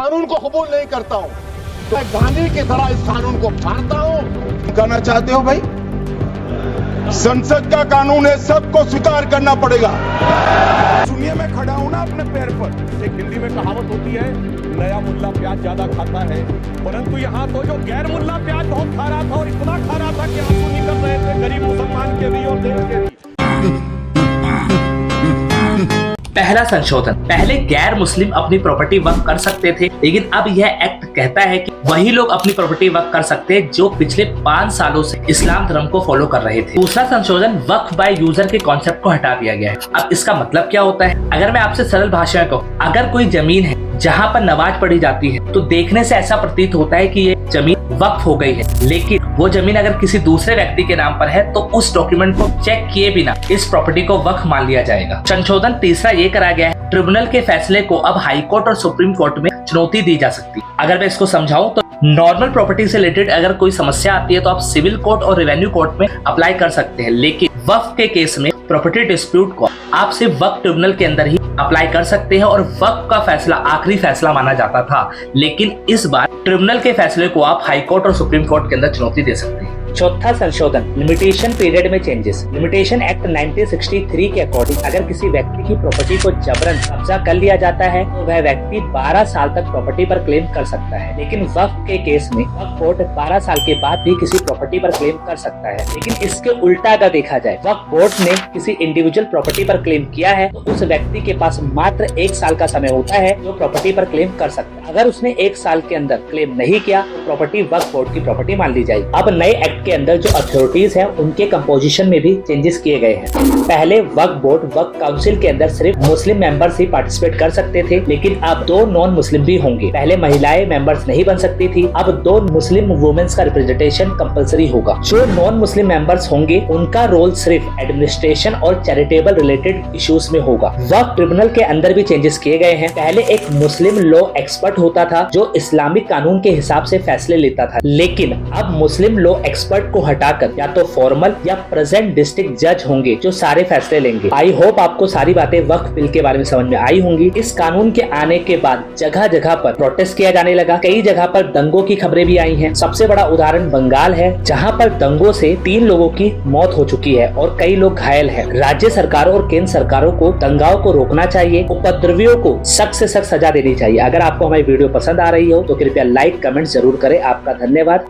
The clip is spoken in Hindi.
कानून को कबूल नहीं करता हूँ। तो मैं गांधी की तरह इस कानून को फाड़ता हूँ। कहना चाहते हो भाई, संसद का कानून है, सबको स्वीकार करना पड़ेगा। सुनिए, मैं खड़ा हूं ना अपने पैर पर। एक हिंदी में कहावत होती है, नया मुल्ला प्याज ज्यादा खाता है, परंतु यहाँ तो जो गैर मुल्ला प्याज बहुत खा रहा था और इतना खा रहा था कि आंसू निकल रहे थे, गरीब मुसलमान के भी और देश के भी। पहला संशोधन, पहले गैर मुस्लिम अपनी प्रॉपर्टी वक्फ कर सकते थे, लेकिन अब यह एक्ट कहता है कि वही लोग अपनी प्रॉपर्टी वक्फ कर सकते हैं जो पिछले 5 सालों से इस्लाम धर्म को फॉलो कर रहे थे। दूसरा संशोधन, वक्फ बाय यूजर के कॉन्सेप्ट को हटा दिया गया है। अब इसका मतलब क्या होता है? अगर मैं आपसे सरल भाषा में कहूँ, अगर कोई जमीन है जहाँ पर नमाज पढ़ी जाती है तो देखने से ऐसा प्रतीत होता है कि ये जमीन वक्फ हो गई है, लेकिन वो जमीन अगर किसी दूसरे व्यक्ति के नाम पर है तो उस डॉक्यूमेंट को चेक किए बिना इस प्रॉपर्टी को वक्फ मान लिया जाएगा। संशोधन तीसरा ये करा गया है, ट्रिब्यूनल के फैसले को अब हाई कोर्ट और सुप्रीम कोर्ट में चुनौती दी जा सकती है। अगर मैं इसको समझाऊं तो नॉर्मल प्रॉपर्टी से रिलेटेड अगर कोई समस्या आती है तो आप सिविल कोर्ट और रेवेन्यू कोर्ट में अप्लाई कर सकते हैं, लेकिन वक्फ के केस में प्रॉपर्टी डिस्प्यूट को आप सिर्फ वक्फ ट्रिब्यूनल के अंदर ही अप्लाई कर सकते हैं और वक्फ का फैसला आखिरी फैसला माना जाता था, लेकिन इस बार ट्रिब्यूनल के फैसले को आप हाई कोर्ट और सुप्रीम कोर्ट के अंदर चुनौती दे सकते हैं। चौथा संशोधन, लिमिटेशन पीरियड में चेंजेस। लिमिटेशन एक्ट 1963 के अकॉर्डिंग अगर किसी व्यक्ति की प्रॉपर्टी को जबरन कब्जा कर लिया जाता है तो वह व्यक्ति 12 साल तक प्रॉपर्टी पर क्लेम कर सकता है, लेकिन वक्फ के केस में वक्फ बोर्ड 12 साल के बाद भी किसी प्रॉपर्टी पर क्लेम कर सकता है। लेकिन इसके उल्टा अगर देखा जाए, वक्फ बोर्ड ने किसी इंडिविजुअल प्रॉपर्टी पर क्लेम किया है तो उस व्यक्ति के पास मात्र 1 साल का समय होता है जो प्रॉपर्टी पर क्लेम कर सकता है। अगर उसने 1 साल के अंदर क्लेम नहीं किया तो प्रॉपर्टी वक्फ बोर्ड की प्रॉपर्टी मान ली जाएगी। अब नए एक्ट के अंदर जो अथॉरिटीज हैं उनके कंपोजिशन में भी चेंजेस किए गए हैं। पहले वक्फ बोर्ड वक्फ काउंसिल के अंदर सिर्फ मुस्लिम मेंबर्स ही पार्टिसिपेट कर सकते थे, लेकिन अब 2 नॉन मुस्लिम भी होंगे। पहले महिलाएं मेंबर्स नहीं बन सकती थी, अब 2 मुस्लिम वुमेन्स का रिप्रेजेंटेशन कंपलसरी होगा। जो नॉन मुस्लिम मेंबर्स होंगे उनका रोल सिर्फ एडमिनिस्ट्रेशन और चैरिटेबल रिलेटेड इश्यूज में होगा। वक्फ ट्रिब्यूनल के अंदर भी चेंजेस किए गए हैं। पहले एक मुस्लिम लॉ एक्सपर्ट होता था जो इस्लामिक कानून के हिसाब से फैसले लेता था, लेकिन अब मुस्लिम लॉ एक्सपर्ट को हटाकर या तो फॉर्मल या प्रेजेंट डिस्ट्रिक्ट जज होंगे जो सारे फैसले लेंगे। आई होप आपको सारी बातें वक्फ बिल के बारे में समझ में आई होंगी। इस कानून के आने के बाद जगह जगह पर प्रोटेस्ट किया जाने लगा, कई जगह पर दंगों की खबरें भी आई हैं। सबसे बड़ा उदाहरण बंगाल है, जहां पर दंगों से 3 लोगों की मौत हो चुकी है और कई लोग घायल हैं। राज्य सरकारों और केंद्र सरकारों को दंगाओं को रोकना चाहिए, उपद्रवियों को सख्त से सख्त सजा देनी चाहिए। अगर आपको हमारी वीडियो पसंद आ रही हो तो कृपया लाइक कमेंट जरूर करें। आपका धन्यवाद।